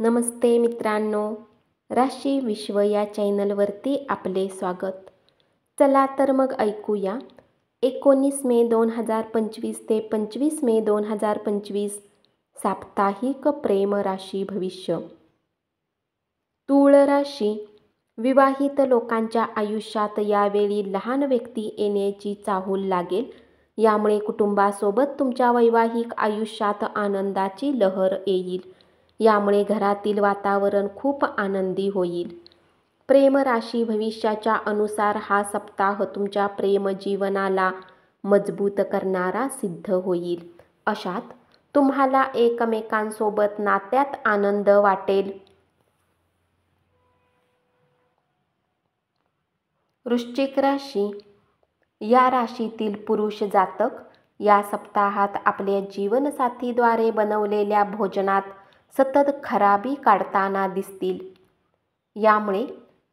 नमस्ते मित्रांनो, राशी विश्व या चॅनलवरती आपले स्वागत. चला तर मग ऐकूया 19 मे 2025 ते 25 मे 2025 साप्ताहिक प्रेम राशी भविष्य. तूळ राशी. विवाहित लोकांच्या आयुष्यात यावेळी लहान व्यक्ती येण्याची चाहूल लागेल. यामुळे कुटुंबासोबत तुमच्या वैवाहिक आयुष्यात आनंदाची लहर येईल. यामुळे घरातील वातावरण खूप आनंदी होईल. प्रेम राशी भविष्याच्या अनुसार हा सप्ताह तुमच्या प्रेम जीवनाला मजबूत करणारा सिद्ध होईल. अशात तुम्हाला एकमेकांसोबत नात्यात आनंद वाटेल. वृश्चिक राशी. या राशीतील पुरुष जातक या सप्ताहात आपल्या जीवनसाथीद्वारे बनवलेल्या भोजनात सतत खराबी काढताना दिसतील. यामुळे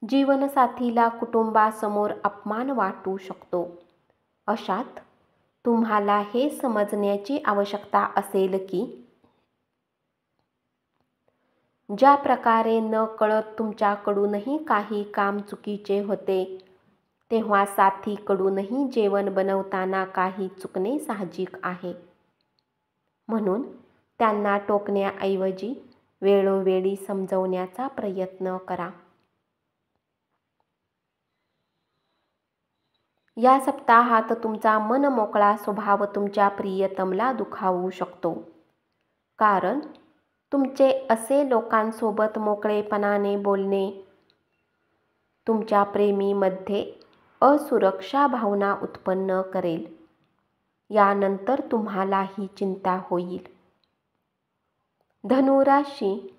जीवनसाथीला कुटुंबासमोर अपमान वाटू शकतो. अशात तुम्हाला हे समजण्याची आवश्यकता असेल की ज्या प्रकारे नकळत तुमच्याकडूनही काही काम चुकीचे होते, तेव्हा साथीकडूनही जेवण बनवताना काही चुकणे साहजिक आहे. म्हणून त्यांना टोकण्याऐवजी वेळोवेळी समजवण्याचा प्रयत्न करा. या सप्ताहात तुमचा मनमोकळा स्वभाव तुमच्या प्रियतमला दुखावू शकतो. कारण तुमचे असे लोकांसोबत मोकळेपणाने बोलणे तुमच्या प्रेमीमध्ये असुरक्षा भावना उत्पन्न करेल. यानंतर तुम्हाला ही चिंता होईल. धनु राशी.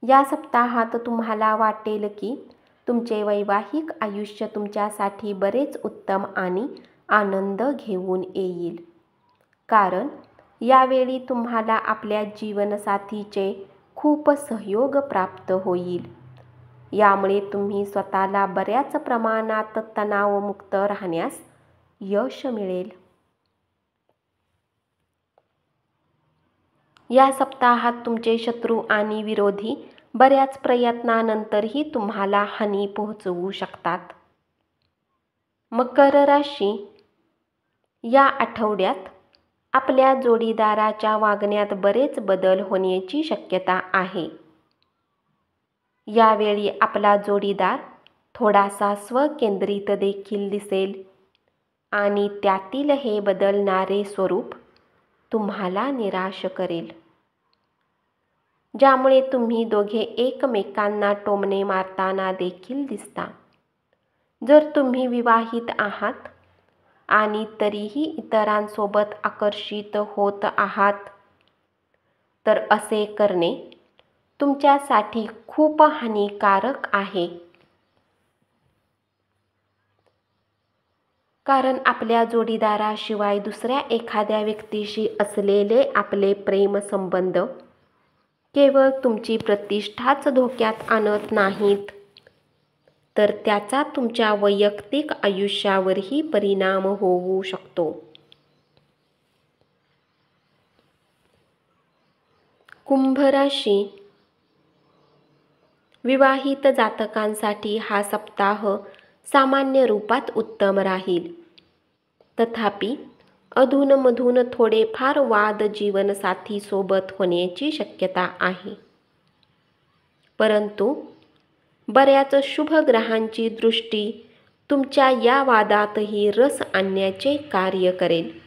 या सप्ताहात तुम्हाला वाटेल की तुमचे वैवाहिक आयुष्य तुमच्यासाठी बरेच उत्तम आणि आनंद घेऊन येईल. कारण यावेळी तुम्हाला आपल्या जीवनसाथीचे खूप सहयोग प्राप्त होईल. यामुळे तुम्ही स्वतःला बऱ्याच प्रमाणात तणावमुक्त राहण्यास यश मिळेल. या सप्ताहात तुमचे शत्रू आणि विरोधी बऱ्याच प्रयत्नानंतरही तुम्हाला हानी पोहोचवू शकतात. मकर राशी. या आठवड्यात आपल्या जोडीदाराच्या वागण्यात बरेच बदल होण्याची शक्यता आहे. यावेळी आपला जोडीदार थोडासा स्वकेंद्रित देखील दिसेल आणि त्यातील हे बदलणारे स्वरूप तुम्हाला निराश करेल. ज्यामुळे तुम्ही दोघे एकमेकांना टोमणे मारताना देखील दिसता. जर तुम्ही विवाहित आहात आणि तरीही इतरांसोबत आकर्षित होत आहात, तर असे करणे तुमच्यासाठी खूप हानिकारक आहे. कारण आपल्या जोडीदाराशिवाय दुसऱ्या एखाद्या व्यक्तीशी असलेले आपले प्रेमसंबंध केवळ तुमची प्रतिष्ठाच धोक्यात आणत नाहीत, तर त्याचा तुमच्या वैयक्तिक आयुष्यावरही परिणाम होऊ शकतो. कुंभ राशी. विवाहित जातकांसाठी हा सप्ताह सामान्य रूपात उत्तम राहील. तथापि अधूनमधून थोडेफार वाद जीवनसाथीसोबत होण्याची शक्यता आहे. परंतु बऱ्याच शुभ ग्रहांची दृष्टी तुमच्या या वादातही रस आणण्याचे कार्य करेल.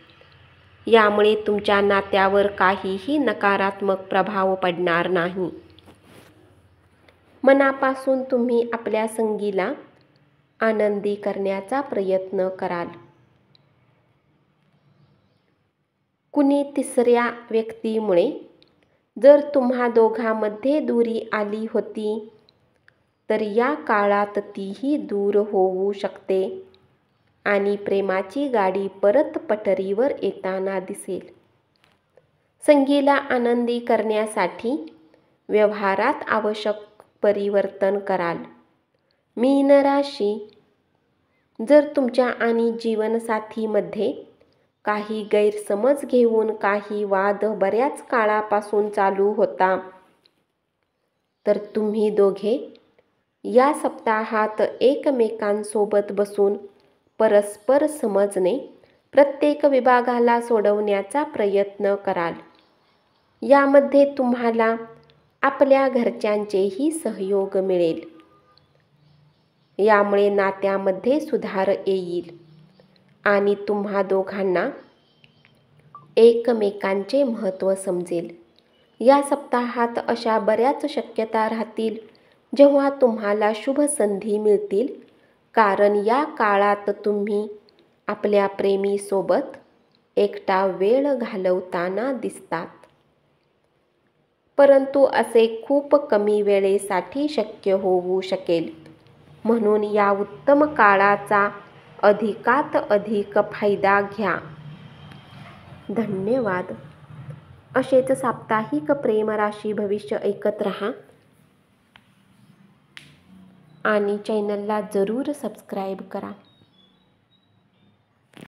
यामुळे तुमच्या नात्यावर काहीही नकारात्मक प्रभाव पडणार नाही. मनापासून तुम्ही आपल्या संगीला आनंदी करण्याचा प्रयत्न कराल. कुणी तिसऱ्या व्यक्तीमुळे जर तुम्हा दोघांमध्ये दुरी आली होती, तर या काळात तीही दूर होऊ शकते आणि प्रेमाची गाडी परत पटरीवर येताना दिसेल. संगीला आनंदी करण्यासाठी व्यवहारात आवश्यक परिवर्तन कराल. मीन राशी. जर तुमच्या आणि जीवनसाथीमध्ये काही गैरसमज घेऊन काही वाद बऱ्याच काळापासून चालू होता, तर तुम्ही दोघे या सप्ताहात एकमेकांसोबत बसून परस्पर समजणे प्रत्येक विभागाला सोडवण्याचा प्रयत्न कराल. यामध्ये तुम्हाला आपल्या घरच्यांचेही सहयोग मिळेल. यामुळे नात्यामध्ये सुधार येईल आणि तुम्हा दोघांना एकमेकांचे महत्त्व समजेल. या सप्ताहात अशा बऱ्याच शक्यता राहतील जेव्हा तुम्हाला शुभ संधी मिळतील, कारण या काळात तुम्ही आपल्या प्रेमीसोबत एकटा वेळ घालवताना दिसतात. परंतु असे खूप कमी वेळेसाठी शक्य होऊ शकेल. म्हणून या उत्तम काळाचा अधिकात अधिक फायदा घ्या. धन्यवाद. असेच साप्ताहिक प्रेम राशी भविष्य ऐकत रहा आणि चॅनलला जरूर सबस्क्राईब करा.